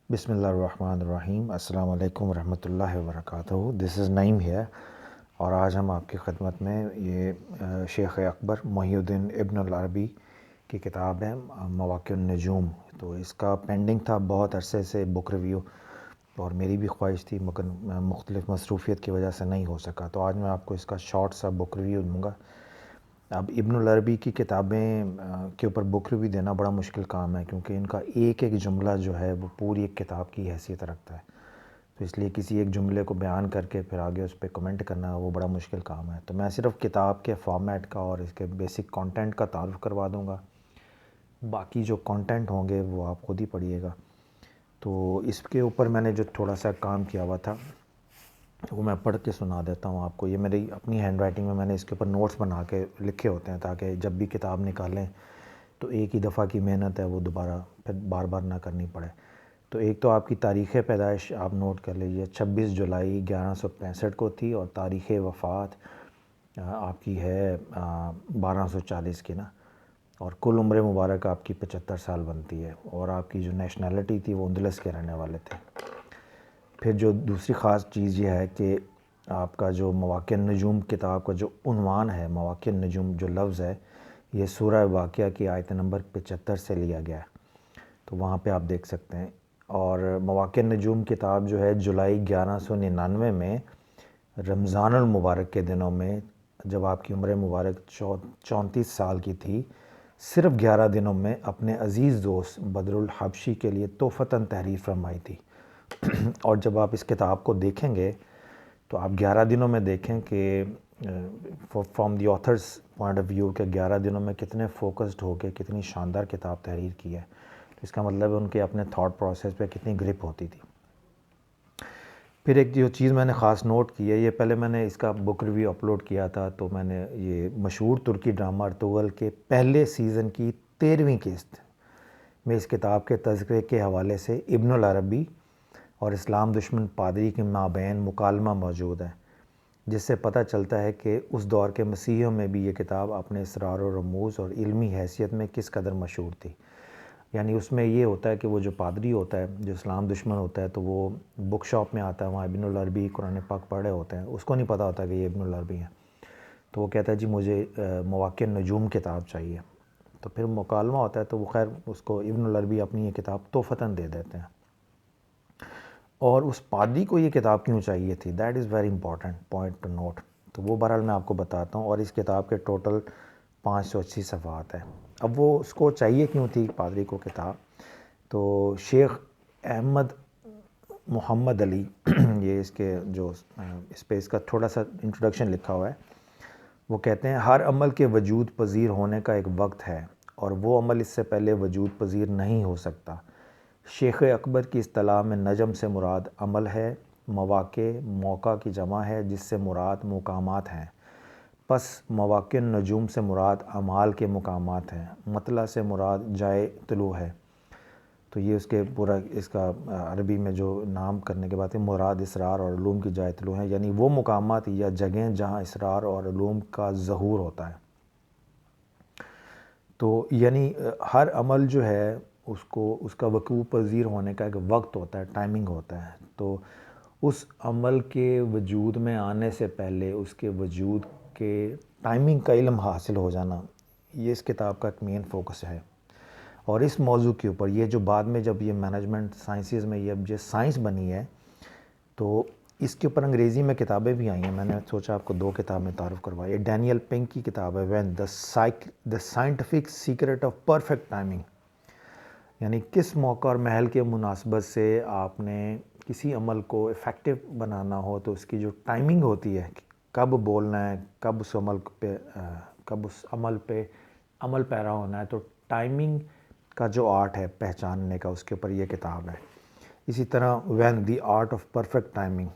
بسم اللہ الرحمن الرحیم۔ السلام علیکم ورحمۃ اللہ وبرکاتہ۔ دس از نعیم ہیئر، اور آج ہم آپ کی خدمت میں یہ شیخ اکبر محی الدین ابن العربی کی کتاب ہے مواقع النجوم۔ تو اس کا پینڈنگ تھا بہت عرصے سے بک ریویو، اور میری بھی خواہش تھی مگر مختلف مصروفیت کی وجہ سے نہیں ہو سکا۔ تو آج میں آپ کو اس کا شارٹ سا بک ریویو دوں گا۔ اب ابن العربی کی کتابیں کے اوپر بک ریویو دینا بڑا مشکل کام ہے، کیونکہ ان کا ایک ایک جملہ جو ہے وہ پوری ایک کتاب کی حیثیت رکھتا ہے۔ تو اس لیے کسی ایک جملے کو بیان کر کے پھر آگے اس پہ کمنٹ کرنا وہ بڑا مشکل کام ہے۔ تو میں صرف کتاب کے فارمیٹ کا اور اس کے بیسک کانٹینٹ کا تعارف کروا دوں گا، باقی جو کانٹینٹ ہوں گے وہ آپ خود ہی پڑھیے گا۔ تو اس کے اوپر میں نے جو تھوڑا سا کام کیا ہوا تھا وہ میں پڑھ کے سنا دیتا ہوں آپ کو۔ یہ میری اپنی ہینڈ رائٹنگ میں نے اس کے اوپر نوٹس بنا کے لکھے ہوتے ہیں، تاکہ جب بھی کتاب نکالیں تو ایک ہی دفعہ کی محنت ہے وہ دوبارہ پھر بار بار نہ کرنی پڑے۔ تو ایک تو آپ کی تاریخ پیدائش آپ نوٹ کر لیجئے، 26 جولائی 1165 کو تھی، اور تاریخ وفات آپ کی ہے 1240 کی نا، اور کل عمر مبارک آپ کی 75 سال بنتی ہے، اور آپ کی جو نیشنلٹی تھی وہ اندلس کے رہنے والے تھے۔ پھر جو دوسری خاص چیز یہ ہے کہ آپ کا جو مواقع النجوم کتاب کا جو عنوان ہے، مواقع النجوم جو لفظ ہے، یہ سورہ واقعہ کی آیت نمبر 75 سے لیا گیا ہے، تو وہاں پہ آپ دیکھ سکتے ہیں۔ اور مواقع النجوم کتاب جو ہے جولائی 1199 میں رمضان المبارک کے دنوں میں، جب آپ کی عمر مبارک 34 سال کی تھی، صرف 11 دنوں میں اپنے عزیز دوست بدر الحبشی کے لیے تحفتاً تحریر فرمائی تھی۔ اور جب آپ اس کتاب کو دیکھیں گے تو آپ 11 دنوں میں دیکھیں کہ from the authors point of view کہ 11 دنوں میں کتنے فوکسڈ ہو کے کتنی شاندار کتاب تحریر کی ہے۔ تو اس کا مطلب ہے ان کے اپنے تھاٹ پروسیس پہ کتنی گرپ ہوتی تھی۔ پھر ایک جو چیز میں نے خاص نوٹ کی ہے، یہ پہلے میں نے اس کا بک ریویو اپلوڈ کیا تھا، تو میں نے یہ مشہور ترکی ڈرامہ ارطغرل کے پہلے سیزن کی 13ویں قسط میں اس کتاب کے تذکرے کے حوالے سے ابن العربی اور اسلام دشمن پادری کے مابین مکالمہ موجود ہے، جس سے پتہ چلتا ہے کہ اس دور کے مسیحیوں میں بھی یہ کتاب اپنے اسرار و رموز اور علمی حیثیت میں کس قدر مشہور تھی۔ یعنی اس میں یہ ہوتا ہے کہ وہ جو پادری ہوتا ہے، جو اسلام دشمن ہوتا ہے، تو وہ بک شاپ میں آتا ہے، وہاں ابن العربی قرآن پاک پڑھ رہے ہوتے ہیں، اس کو نہیں پتہ ہوتا کہ یہ ابن العربی ہیں، تو وہ کہتا ہے جی مجھے مواقع النجوم کتاب چاہیے۔ تو پھر مکالمہ ہوتا ہے، تو وہ خیر اس کو ابن العربی اپنی یہ کتاب تحفتاً دے دیتے ہیں۔ اور اس پادری کو یہ کتاب کیوں چاہیے تھی، that is very important point to note. تو وہ بہرحال میں آپ کو بتاتا ہوں، اور اس کتاب کے ٹوٹل 580 صفحات ہیں۔ اب وہ اس کو چاہیے کیوں تھی پادری کو کتاب، تو شیخ احمد محمد علی یہ اس کے جو اس پہ اس کا تھوڑا سا انٹروڈکشن لکھا ہوا ہے، وہ کہتے ہیں ہر عمل کے وجود پذیر ہونے کا ایک وقت ہے، اور وہ عمل اس سے پہلے وجود پذیر نہیں ہو سکتا۔ شیخ اکبر کی اصطلاح میں نجم سے مراد عمل ہے، مواقع موقع کی جمع ہے جس سے مراد مقامات ہیں، پس مواقع النجوم سے مراد اعمال کے مقامات ہیں، مطلع سے مراد جائے طلوع ہے۔ تو یہ اس کے پورا اس کا عربی میں جو نام کرنے کے بعد مراد اسرار اور علوم کی جائے طلوع ہیں، یعنی وہ مقامات یا جگہیں جہاں اسرار اور علوم کا ظہور ہوتا ہے۔ تو یعنی ہر عمل جو ہے اس کو اس کا وقوع پذیر ہونے کا ایک وقت ہوتا ہے، ٹائمنگ ہوتا ہے۔ تو اس عمل کے وجود میں آنے سے پہلے اس کے وجود کے ٹائمنگ کا علم حاصل ہو جانا، یہ اس کتاب کا ایک مین فوکس ہے۔ اور اس موضوع کے اوپر یہ جو بعد میں جب یہ مینجمنٹ سائنسز میں یہ سائنس بنی ہے، تو اس کے اوپر انگریزی میں کتابیں بھی آئی ہیں۔ میں نے سوچا آپ کو دو کتابیں تعارف کروائی۔ یہ ڈینیل پنک کی کتاب ہے when the scientific secret of perfect timing, یعنی کس موقع اور محل کے مناسبت سے آپ نے کسی عمل کو افیکٹو بنانا ہو تو اس کی جو ٹائمنگ ہوتی ہے، کب بولنا ہے، کب اس عمل پہ عمل پیرا ہونا ہے، تو ٹائمنگ کا جو آرٹ ہے پہچاننے کا، اس کے اوپر یہ کتاب ہے۔ اسی طرح when the art of perfect timing,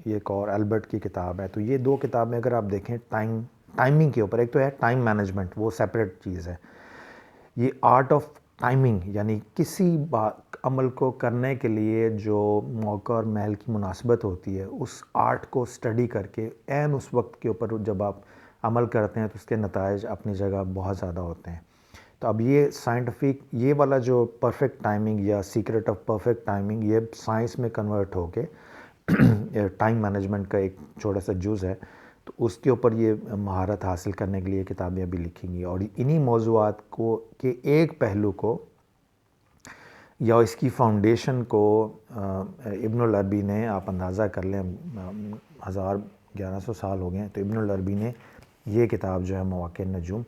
یہ ایک اور البرٹ کی کتاب ہے۔ تو یہ دو کتابیں اگر آپ دیکھیں ٹائمنگ کے اوپر، ایک تو ہے ٹائم مینجمنٹ، وہ سیپریٹ چیز ہے۔ یہ آرٹ آف ٹائمنگ یعنی کسی عمل کو کرنے کے لیے جو موقع اور محل کی مناسبت ہوتی ہے، اس آرٹ کو سٹڈی کر کے عین اس وقت کے اوپر جب آپ عمل کرتے ہیں تو اس کے نتائج اپنی جگہ بہت زیادہ ہوتے ہیں۔ تو اب یہ سائنٹیفک یہ والا جو پرفیکٹ ٹائمنگ یا سیکرٹ آف پرفیکٹ ٹائمنگ یہ سائنس میں کنورٹ ہو کے ٹائم مینجمنٹ کا ایک چھوٹا سا جز ہے، تو اس کے اوپر یہ مہارت حاصل کرنے کے لیے کتابیں ابھی لکھیں گی، اور انہی موضوعات کو کے ایک پہلو کو یا اس کی فاؤنڈیشن کو ابن العربی نے، آپ اندازہ کر لیں 1100 سال ہو گئے ہیں، تو ابن العربی نے یہ کتاب جو ہے مواقع النجوم،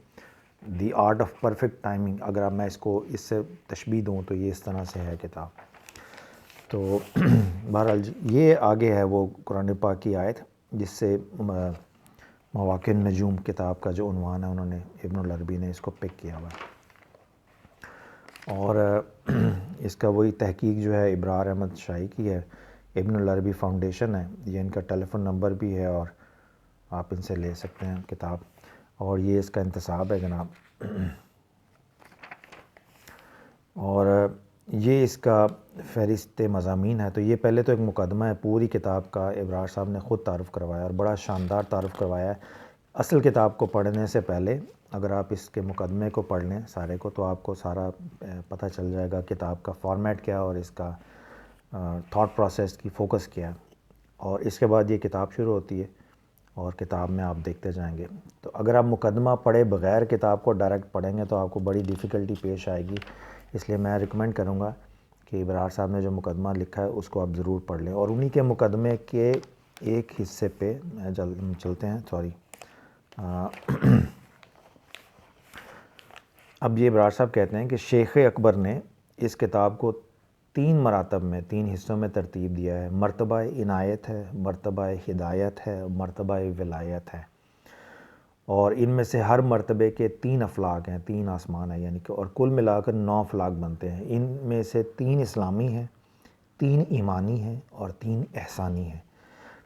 the art of perfect timing, اگر میں اس کو اس سے تشبیہ دوں تو یہ اس طرح سے ہے کتاب۔ تو بہرحال یہ آگے ہے وہ قرآن پاک کی آیت جس سے مواقع النجوم کتاب کا جو عنوان ہے انہوں نے ابن العربی نے اس کو پک کیا ہوا ہے، اور اس کا وہی تحقیق جو ہے ابرار احمد شاہی کی ہے، ابن العربی فاؤنڈیشن ہے، یہ ان کا ٹیلی فون نمبر بھی ہے اور آپ ان سے لے سکتے ہیں کتاب، اور یہ اس کا انتصاب ہے جناب، اور یہ اس کا فہرست مضامین ہے۔ تو یہ پہلے تو ایک مقدمہ ہے پوری کتاب کا، ابرار صاحب نے خود تعارف کروایا اور بڑا شاندار تعارف کروایا ہے۔ اصل کتاب کو پڑھنے سے پہلے اگر آپ اس کے مقدمے کو پڑھ لیں سارے کو تو آپ کو سارا پتہ چل جائے گا کتاب کا فارمیٹ کیا اور اس کا تھاٹ پروسیس کی فوکس کیا ہے، اور اس کے بعد یہ کتاب شروع ہوتی ہے اور کتاب میں آپ دیکھتے جائیں گے۔ تو اگر آپ مقدمہ پڑھے بغیر کتاب کو ڈائریکٹ پڑھیں گے تو آپ کو بڑی ڈیفیکلٹی پیش آئے گی، اس لیے میں ریکمینڈ کروں گا کہ ابرار صاحب نے جو مقدمہ لکھا ہے اس کو آپ ضرور پڑھ لیں، اور انہی کے مقدمے کے ایک حصے پہ چلتے ہیں۔ اب یہ ابرار صاحب کہتے ہیں کہ شیخ اکبر نے اس کتاب کو 3 مراتب میں 3 حصوں میں ترتیب دیا ہے، مرتبہ عنایت ہے، مرتبہ ہدایت ہے، مرتبہ ولایت ہے، اور ان میں سے ہر مرتبے کے 3 افلاق ہیں، 3 آسمان ہیں، یعنی کہ اور کل ملا کر 9 افلاق بنتے ہیں۔ ان میں سے 3 اسلامی ہیں، 3 ایمانی ہیں اور 3 احسانی ہیں۔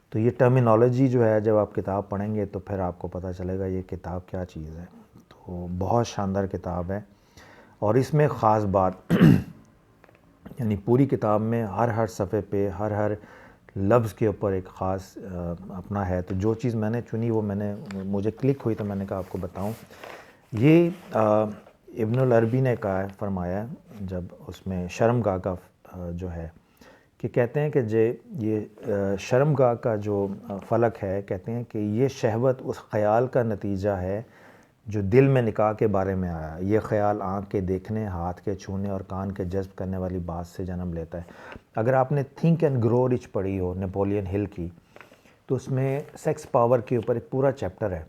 تو یہ ٹرمینالوجی جو ہے جب آپ کتاب پڑھیں گے تو پھر آپ کو پتہ چلے گا یہ کتاب کیا چیز ہے۔ تو بہت شاندار کتاب ہے، اور اس میں خاص بات یعنی پوری کتاب میں ہر صفحے پہ ہر لفظ کے اوپر ایک خاص اپنا ہے۔ تو جو چیز میں نے چنی وہ مجھے کلک ہوئی تو میں نے کہا آپ کو بتاؤں۔ یہ ابن العربی نے کہا فرمایا ہے جب اس میں شرمگاہ کا جو ہے کہ کہتے ہیں کہ یہ شرمگاہ کا جو فلک ہے، کہتے ہیں کہ یہ شہوت اس خیال کا نتیجہ ہے جو دل میں نکاح کے بارے میں آیا۔ یہ خیال آنکھ کے دیکھنے، ہاتھ کے چھونے اور کان کے جذب کرنے والی بات سے جنم لیتا ہے۔ اگر آپ نے تھنک اینڈ گرو رچ پڑھی ہو نیپولین ہل کی، تو اس میں سیکس پاور کے اوپر ایک پورا چیپٹر ہے۔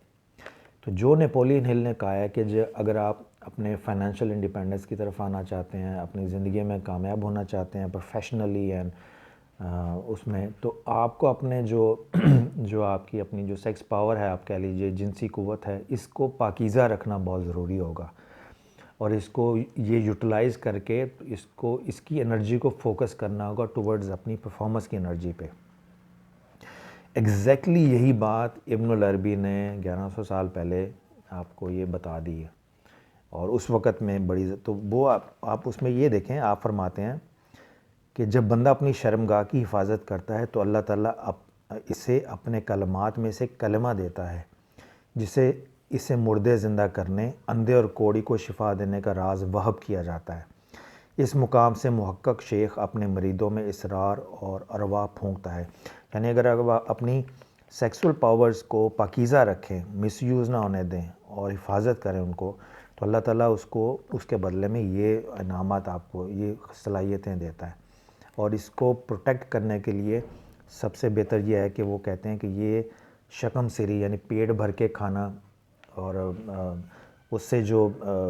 تو جو نیپولین ہل نے کہا ہے کہ اگر آپ اپنے فائنینشیل انڈیپینڈنس کی طرف آنا چاہتے ہیں، اپنی زندگی میں کامیاب ہونا چاہتے ہیں پروفیشنلی اینڈ اس میں، تو آپ کو اپنے جو آپ کی اپنی جو سیکس پاور ہے، آپ کہہ لیجئے جنسی قوت ہے، اس کو پاکیزہ رکھنا بہت ضروری ہوگا، اور اس کو یہ یوٹیلائز کر کے اس کی انرجی کو فوکس کرنا ہوگا ٹورڈز اپنی پرفارمنس کی انرجی پہ۔ ایگزیکٹلی یہی بات ابن العربی نے 1100 سال پہلے آپ کو یہ بتا دی ہے، اور اس وقت میں تو وہ آپ اس میں یہ دیکھیں، آپ فرماتے ہیں کہ جب بندہ اپنی شرمگاہ کی حفاظت کرتا ہے تو اللہ تعالیٰ اسے اپنے کلمات میں سے کلمہ دیتا ہے جسے اسے مردے زندہ کرنے، اندھے اور کوڑی کو شفا دینے کا راز وہب کیا جاتا ہے۔ اس مقام سے محقق شیخ اپنے مریدوں میں اسرار اور ارواح پھونکتا ہے، یعنی اگر آپ اپنی سیکسول پاورز کو پاکیزہ رکھیں، مس یوز نہ ہونے دیں اور حفاظت کریں ان کو، تو اللہ تعالیٰ اس کے بدلے میں یہ انعامات آپ کو، یہ صلاحیتیں دیتا ہے۔ اور اس کو پروٹیکٹ کرنے کے لیے سب سے بہتر یہ ہے کہ وہ کہتے ہیں کہ یہ شکم سری یعنی پیٹ بھر کے کھانا، اور اس سے جو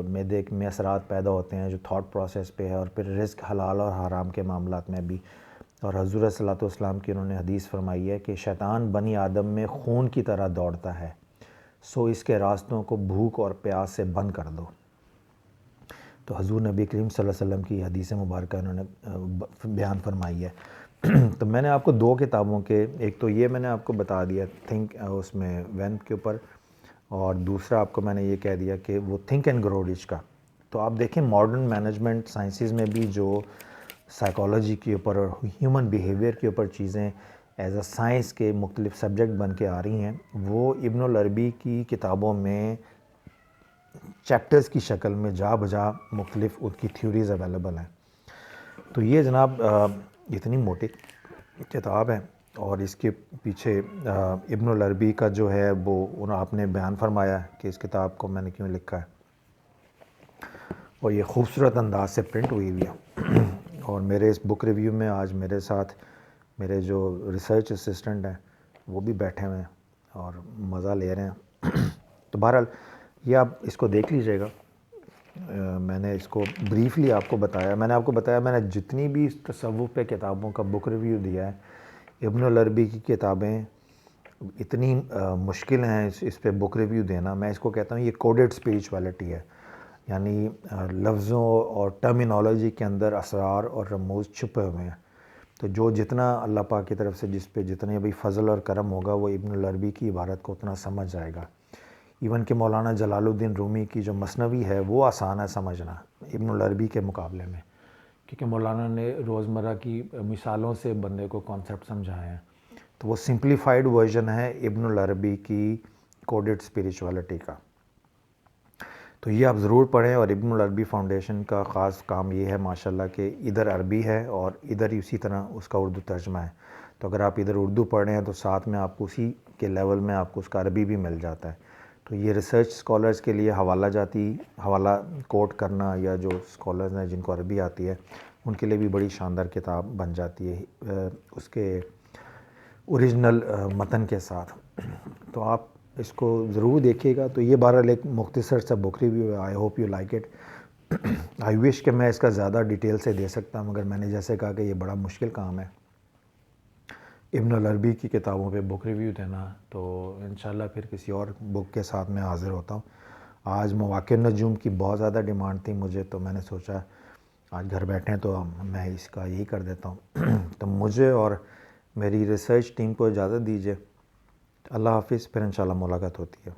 معدے میں اثرات پیدا ہوتے ہیں جو تھاٹ پروسیس پہ ہے، اور پھر رزق حلال اور حرام کے معاملات میں بھی۔ اور حضور صلی اللہ علیہ وسلم کی انہوں نے حدیث فرمائی ہے کہ شیطان بنی آدم میں خون کی طرح دوڑتا ہے، سو اس کے راستوں کو بھوک اور پیاس سے بند کر دو۔ تو حضور نبی کریم صلی اللہ علیہ وسلم کی حدیث مبارکہ انہوں نے بیان فرمائی ہے۔ تو میں نے آپ کو 2 کتابوں کے، ایک تو یہ میں نے آپ کو بتا دیا تھنک اس میں وین کے اوپر، اور دوسرا آپ کو میں نے یہ کہہ دیا کہ وہ تھنک اینڈ گرو رچ کا۔ تو آپ دیکھیں ماڈرن مینجمنٹ سائنسز میں بھی جو سائیکالوجی کے اوپر اور ہیومن بیہیویئر کے اوپر چیزیں ایز اے سائنس کے مختلف سبجیکٹ بن کے آ رہی ہیں، وہ ابن العربی کی کتابوں میں چیپٹرز کی شکل میں جا بجا مختلف ان کی تھیوریز اویلیبل ہیں. تو یہ جناب اتنی موٹی کتاب ہے اور اس کے پیچھے ابن العربی کا جو ہے وہ آپ نے بیان فرمایا ہے کہ اس کتاب کو میں نے کیوں لکھا ہے، اور یہ خوبصورت انداز سے پرنٹ ہوئی ہوئی ہے. اور میرے اس بک ریویو میں آج میرے ساتھ میرے جو ریسرچ اسسٹنٹ ہیں وہ بھی بیٹھے ہوئے ہیں اور مزہ لے رہے ہیں. تو بہرحال یہ آپ اس کو دیکھ لیجیے گا. میں نے اس کو بریفلی آپ کو بتایا، میں نے جتنی بھی تصوف پہ کتابوں کا بک ریویو دیا ہے، ابن العربی کی کتابیں اتنی مشکل ہیں اس پہ بک ریویو دینا. میں اس کو کہتا ہوں یہ کوڈڈ اسپریچویلٹی ہے، یعنی لفظوں اور ٹرمینالوجی کے اندر اسرار اور رموز چھپے ہوئے ہیں. تو جو جتنا اللہ پاک کی طرف سے جس پہ جتنے بھی فضل اور کرم ہوگا وہ ابن العربی کی عبارت کو اتنا سمجھ جائے گا. ایون کہ مولانا جلال الدین رومی کی جو مثنوی ہے وہ آسان ہے سمجھنا ابن العربی کے مقابلے میں، کیونکہ مولانا نے روزمرہ کی مثالوں سے بندے کو کانسیپٹ سمجھائے ہیں. تو وہ سمپلیفائڈ ورژن ہے ابن العربی کی کوڈڈ اسپریچویلٹی کا. تو یہ آپ ضرور پڑھیں. اور ابن العربی فاؤنڈیشن کا خاص کام یہ ہے ماشاءاللہ کہ ادھر عربی ہے اور ادھر اسی طرح اس کا اردو ترجمہ ہے. تو اگر آپ ادھر اردو پڑھ رہے ہیں تو ساتھ میں آپ کو اسی کے لیول میں آپ کو اس کا عربی بھی مل جاتا ہے. تو یہ ریسرچ اسکالرز کے لیے حوالہ کوٹ کرنا یا جو اسکالرز ہیں جن کو عربی آتی ہے ان کے لیے بھی بڑی شاندار کتاب بن جاتی ہے اس کے اوریجنل متن کے ساتھ. تو آپ اس کو ضرور دیکھیے گا. تو یہ بہرحال ایک مختصر سا بک ریویو ہے. I hope you like it. I wish کہ میں اس کا زیادہ ڈیٹیل سے دے سکتا ہوں، مگر میں نے جیسے کہا کہ یہ بڑا مشکل کام ہے ابن العربی کی کتابوں پہ بک ریویو دینا. تو انشاءاللہ پھر کسی اور بک کے ساتھ میں حاضر ہوتا ہوں. آج مواقع نجوم کی بہت زیادہ ڈیمانڈ تھی مجھے، تو میں نے سوچا آج گھر بیٹھے ہیں تو میں اس کا یہی کر دیتا ہوں. تو مجھے اور میری ریسرچ ٹیم کو اجازت دیجیے. اللہ حافظ. پھر انشاءاللہ ملاقات ہوتی ہے.